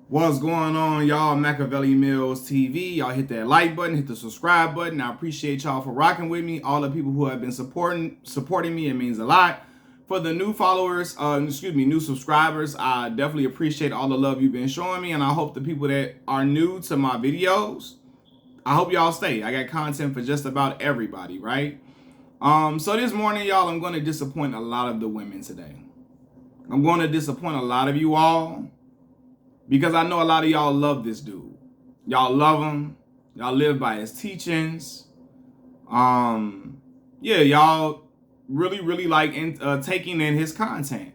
What's going on, y'all? Machiavelli Mills TV. Y'all hit that like button, hit the subscribe button. I appreciate y'all for rocking with me. All the people who have been supporting me, it means a lot. For the new followers, new subscribers, I definitely appreciate all the love you've been showing me, and I hope the people that are new to my videos, I hope y'all stay. I got content for just about everybody, right? So this morning, y'all, I'm going to disappoint a lot of the women today. I'm going to disappoint a lot of you all, because I know a lot of y'all love this dude. Y'all love him. Y'all live by his teachings. Y'all really like taking in his content.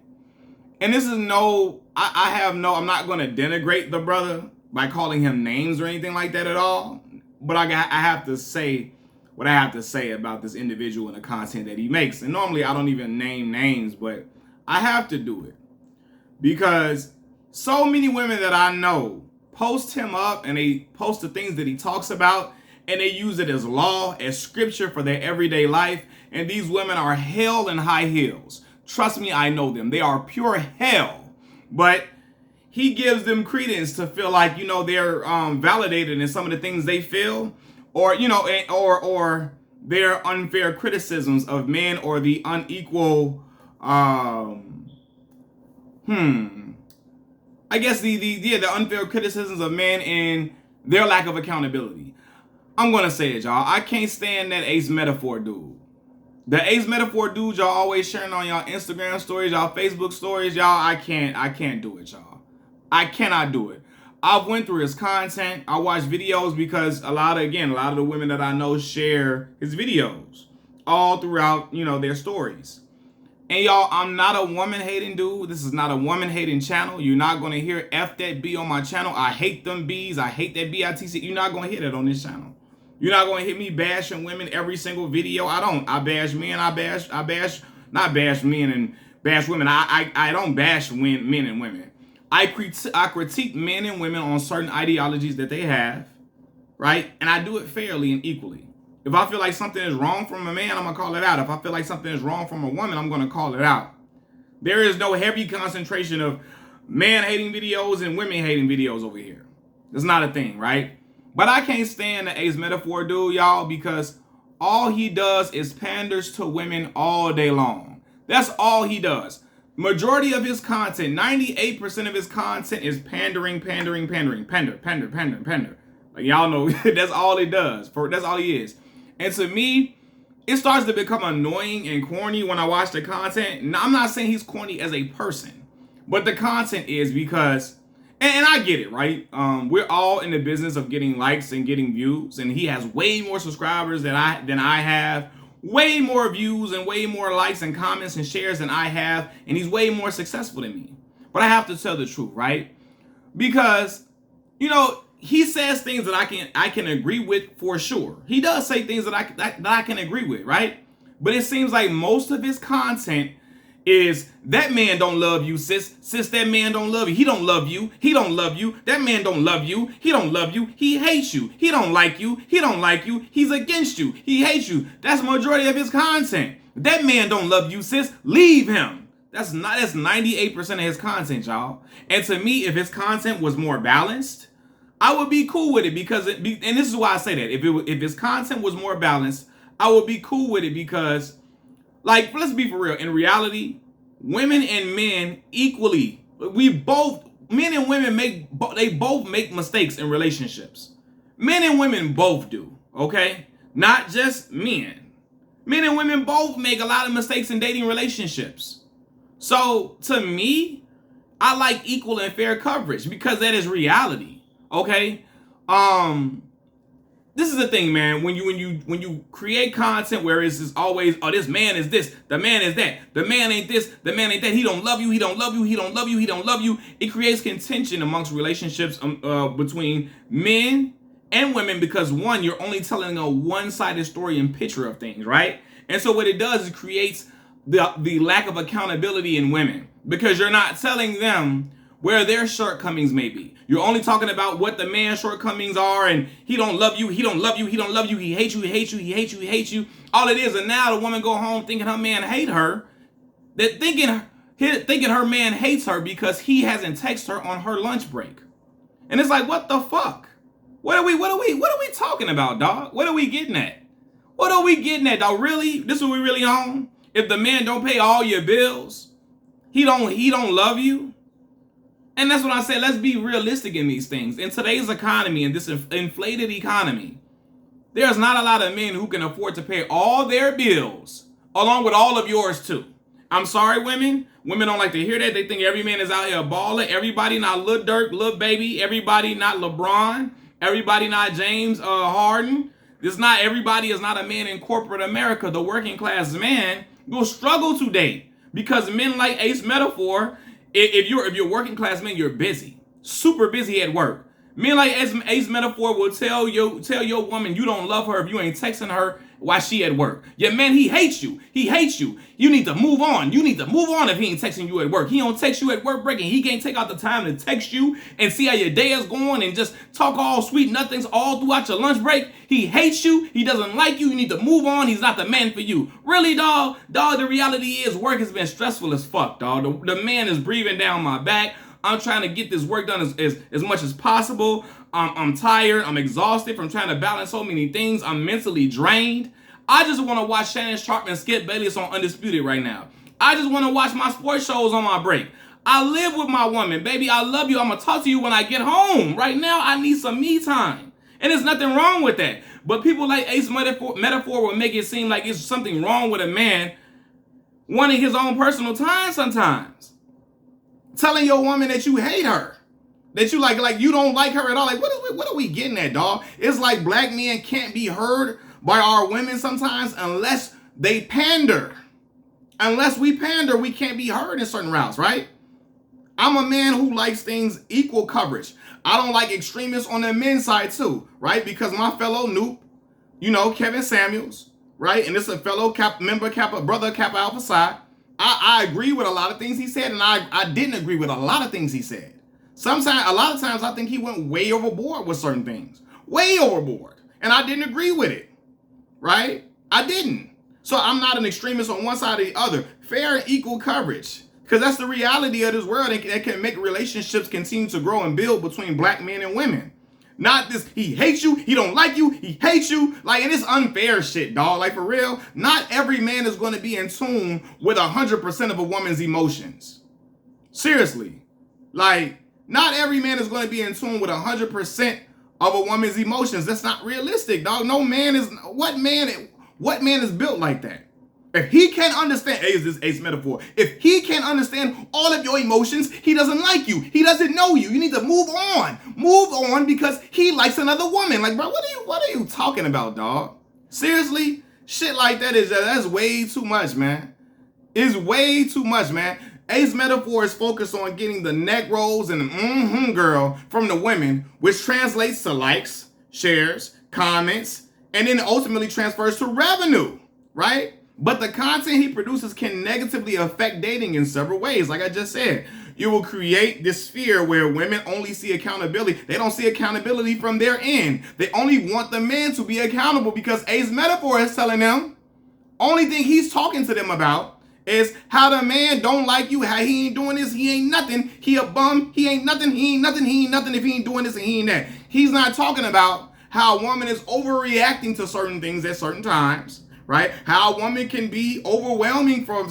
And this is I'm not going to denigrate the brother by calling him names or anything like that at all. But I have to say what I have to say about this individual and the content that he makes. And normally I don't even name names, but I have to do it because so many women that I know post him up and they post the things that he talks about and they use it as law, as scripture for their everyday life. And these women are hell in high heels. Trust me, I know them. They are pure hell. But he gives them credence to feel like, they're validated in some of the things they feel, or, or their unfair criticisms of men or the unequal, I guess the unfair criticisms of men and their lack of accountability. I'm gonna say it, y'all. I can't stand that Ace Metaphor dude. The Ace Metaphor dude y'all always sharing on y'all Instagram stories, y'all Facebook stories, y'all. I can't do it, y'all. I cannot do it. I've went through his content. I watch videos because a lot of the women that I know share his videos all throughout, their stories. And y'all, I'm not a woman-hating dude. This is not a woman-hating channel. You're not going to hear F that B on my channel. I hate them Bs. I hate that BITC. You're not going to hear that on this channel. You're not going to hear me bashing women every single video. I don't. I bash men. Not bash men and bash women. I don't bash men and women. I critique men and women on certain ideologies that they have, right? And I do it fairly and equally. If I feel like something is wrong from a man, I'm going to call it out. If I feel like something is wrong from a woman, I'm going to call it out. There is no heavy concentration of man-hating videos and women-hating videos over here. It's not a thing, right? But I can't stand the Ace Metaphor dude, y'all, because all he does is panders to women all day long. That's all he does. Majority of his content, 98% of his content is pandering. Pander. Like, y'all know, that's all it does. That's all he is. And to me, it starts to become annoying and corny when I watch the content. Now, I'm not saying he's corny as a person, but the content is because, and I get it, right? We're all in the business of getting likes and getting views, and he has way more subscribers than I have, way more views and way more likes and comments and shares than I have, and he's way more successful than me. But I have to tell the truth, right? Because, he says things that I can agree with for sure. He does say things that I can agree with, right? But it seems like most of his content is that man don't love you, sis. Sis, that man don't love you. He don't love you. He don't love you. That man don't love you. He don't love you. He hates you. He don't like you. He don't like you. He's against you. He hates you. That's the majority of his content. That man don't love you, sis. Leave him. That's 98% of his content, y'all. And to me, if his content was more balanced, I would be cool with it because, and this is why I say that. If his content was more balanced, I would be cool with it because, like, let's be for real. In reality, women and men equally, men and women both make mistakes in relationships. Men and women both do, okay? Not just men. Men and women both make a lot of mistakes in dating relationships. So, to me, I like equal and fair coverage because that is reality. Okay, this is the thing, man. When you create content where it's just always, oh, this man is this, the man is that, the man ain't this, the man ain't that. He don't love you. He don't love you. He don't love you. He don't love you. It creates contention amongst relationships between men and women because one, you're only telling a one-sided story and picture of things, right? And so what it does is it creates the lack of accountability in women because you're not telling them where their shortcomings may be. You're only talking about what the man's shortcomings are, and he don't love you, he don't love you, he don't love you, he hates you, he hates you, he hates you, he hates you. All it is, and now the woman go home thinking her man hate her, thinking her man hates her because he hasn't texted her on her lunch break. And it's like, what the fuck? What are we talking about, dog? What are we getting at? What are we getting at, dog? Really? This is what we really on? If the man don't pay all your bills, he don't love you? And that's what I said. Let's be realistic in these things. In today's economy, in this inflated economy, there's not a lot of men who can afford to pay all their bills, along with all of yours too. I'm sorry, women. Women don't like to hear that. They think every man is out here balling. Everybody not Lil Durk, Lil Baby. Everybody not LeBron. Everybody not James Harden. It's not everybody is not a man in corporate America. The working class man will struggle to date because men like Ace Metaphor, if you're working class man, you're busy, super busy at work. Men like Ace Metaphor will tell your woman you don't love her if you ain't texting her while she at work. Your man, he hates you. He hates you. You need to move on. You need to move on if he ain't texting you at work. He don't text you at work break and he can't take out the time to text you and see how your day is going and just talk all sweet nothings all throughout your lunch break. He hates you. He doesn't like you. You need to move on. He's not the man for you. Really, dog? Dog, the reality is work has been stressful as fuck, dog. The man is breathing down my back. I'm trying to get this work done as much as possible. I'm tired. I'm exhausted from trying to balance so many things. I'm mentally drained. I just want to watch Shannon Sharpe and Skip Bayless on Undisputed right now. I just want to watch my sports shows on my break. I live with my woman. Baby, I love you. I'm going to talk to you when I get home. Right now, I need some me time. And there's nothing wrong with that. But people like Ace Metaphor will make it seem like it's something wrong with a man wanting his own personal time sometimes. Telling your woman that you hate her, that you like you don't like her at all. Like, what are we getting at, dog? It's like black men can't be heard by our women sometimes unless they pander. Unless we pander, we can't be heard in certain routes, right? I'm a man who likes things equal coverage. I don't like extremists on the men's side too, right? Because my fellow noob, Kevin Samuels, right? And this is a fellow brother Kappa Alpha Psi. I agree with a lot of things he said, and I didn't agree with a lot of things he said. A lot of times, I think he went way overboard with certain things. Way overboard. And I didn't agree with it. Right? I didn't. So I'm not an extremist on one side or the other. Fair and equal coverage. Because that's the reality of this world. That can make relationships continue to grow and build between black men and women. Not this, he hates you, he don't like you, he hates you. Like, and it's unfair shit, dog. Like, for real, not every man is going to be in tune with 100% of a woman's emotions. Seriously. Like, not every man is going to be in tune with 100% of a woman's emotions. That's not realistic, dog. No man is, what man is built like that? If he can't understand, Ace Metaphor, if he can't understand all of your emotions, he doesn't like you. He doesn't know you. You need to move on. Move on because he likes another woman. Like, bro, what are you talking about, dog? Seriously? Shit like that's way too much, man. It's way too much, man. Ace Metaphor is focused on getting the neck rolls and the girl from the women, which translates to likes, shares, comments, and then ultimately transfers to revenue, right? But the content he produces can negatively affect dating in several ways. Like I just said, you will create this sphere where women only see accountability. They don't see accountability from their end. They only want the man to be accountable because Ace Metaphor is telling them, only thing he's talking to them about is how the man don't like you, how he ain't doing this, he ain't nothing, he a bum, he ain't nothing, he ain't nothing if he ain't doing this and he ain't that. He's not talking about how a woman is overreacting to certain things at certain times. Right? How a woman can be overwhelming for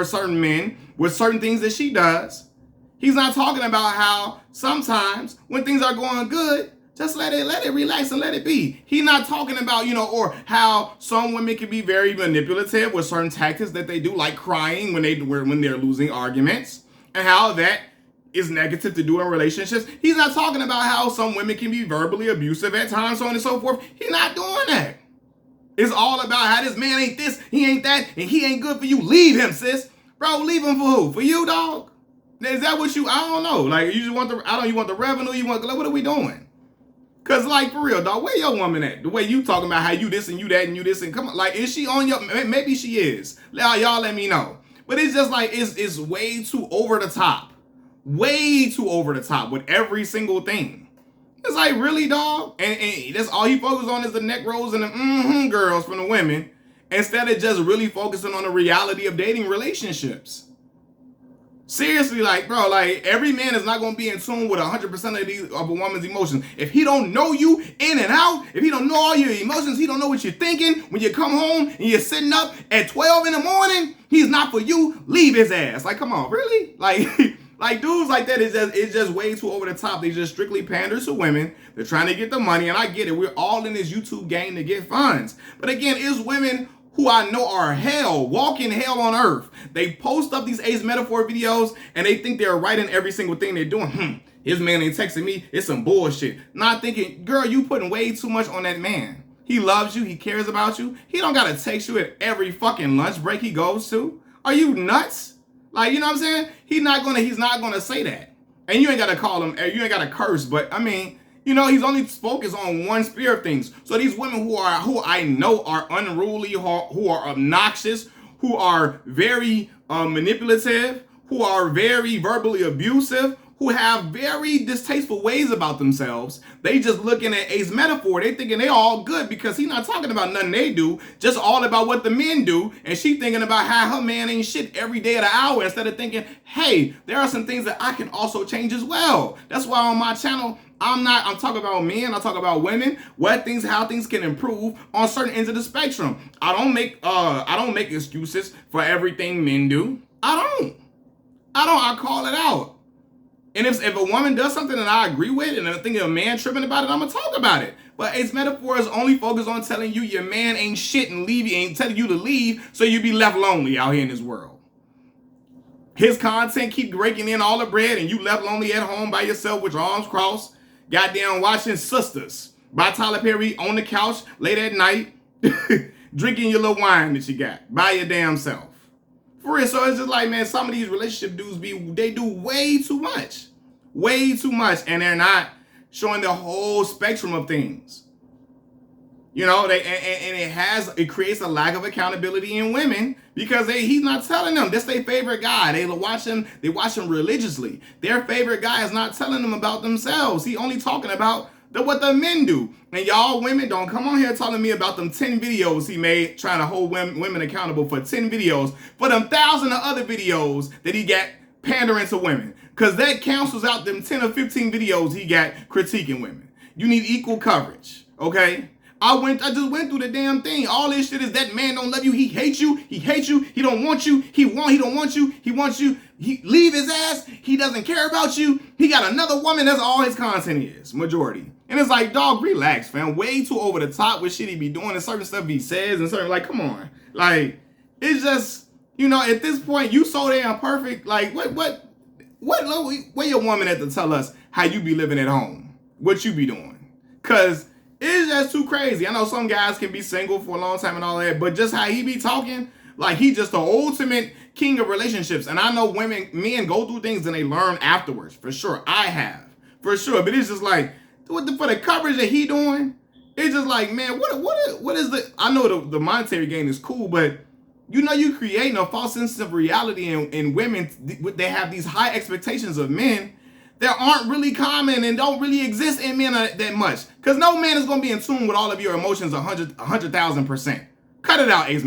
certain men with certain things that she does. He's not talking about how sometimes when things are going good, just let it relax and let it be. He's not talking about, or how some women can be very manipulative with certain tactics that they do, like crying when they're losing arguments, and how that is negative to do in relationships. He's not talking about how some women can be verbally abusive at times, so on and so forth. He's not doing that. It's all about how this man ain't this, he ain't that, and he ain't good for you. Leave him, sis. Bro, leave him for who? For you, dog? Is that what you, I don't know. Like, you just want you want the revenue, what are we doing? Cause like, for real, dog, where your woman at? The way you talking about how you this and you that and you this and come on, like, is she on your, maybe she is. Y'all let me know. But it's just like, it's way too over the top. Way too over the top with every single thing. It's like, really, dog? And that's all he focused on is the neck rolls and the girls from the women, instead of just really focusing on the reality of dating relationships. Seriously, like, bro, like, every man is not going to be in tune with 100% of a woman's emotions. If he don't know you in and out, if he don't know all your emotions, he don't know what you're thinking when you come home and you're sitting up at 12 in the morning, he's not for you. Leave his ass. Like, come on, really? Like, like dudes like that, it's just way too over the top. They just strictly pander to women. They're trying to get the money, and I get it. We're all in this YouTube game to get funds. But again, it's women who I know are hell, walking hell on earth. They post up these Ace Metaphor videos and they think they're right in every single thing they're doing. His man ain't texting me. It's some bullshit. Not thinking, girl, you putting way too much on that man. He loves you. He cares about you. He don't got to text you at every fucking lunch break he goes to. Are you nuts? Like, you know what I'm saying? He's not gonna say that. And you ain't got to call him, you ain't got to curse, but I mean, you know, he's only focused on one sphere of things. So these women who I know are unruly, who are obnoxious, who are very manipulative, who are very verbally abusive, who have very distasteful ways about themselves, they just looking at Ace Metaphor. They thinking they all good because he's not talking about nothing they do, just all about what the men do. And she thinking about how her man ain't shit every day of the hour instead of thinking, hey, there are some things that I can also change as well. That's why on my channel, I'm talking about men, I talk about women, how things can improve on certain ends of the spectrum. I don't make excuses for everything men do. I call it out. And if a woman does something that I agree with and I think a man tripping about it, I'm gonna talk about it. But Ace Metaphor is only focused on telling you your man ain't shit and ain't telling you to leave so you be left lonely out here in this world. His content keep breaking in all the bread and you left lonely at home by yourself with your arms crossed, goddamn watching Sisters by Tyler Perry on the couch late at night, drinking your little wine that you got by your damn self. For real, so it's just like, man, some of these relationship dudes they do way too much. Way too much, and they're not showing the whole spectrum of things. You know, it creates a lack of accountability in women because he's not telling them. This their favorite guy. They watch him religiously. Their favorite guy is not telling them about themselves. He only talking about what the men do. And y'all women don't come on here telling me about them 10 videos he made trying to hold women accountable for 10 videos for them 1,000 of other videos that he got pandering to women. Because that cancels out them 10 or 15 videos he got critiquing women. You need equal coverage, okay? I just went through the damn thing. All this shit is that man don't love you. He hates you. He hates you. He don't want you. He don't want you. He wants you. He leave his ass. He doesn't care about you. He got another woman. That's all his content is, majority. And it's like, dog, relax, fam. Way too over the top with shit he be doing and certain stuff he says and certain, like, come on. Like, it's just, you know, at this point, you so damn perfect. Like, where your woman at to tell us how you be living at home? What you be doing? Because it's just too crazy. I know some guys can be single for a long time and all that, but just how he be talking, like he just the ultimate king of relationships. And I know men go through things and they learn afterwards. For sure. I have. For sure. But it's just like, for the coverage that he doing, it's just like, man, what is the, I know the monetary gain is cool, but you know you creating a false sense of reality in women. They have these high expectations of men that aren't really common and don't really exist in men that much. Because no man is going to be in tune with all of your emotions 100,000%. Cut it out, Ace.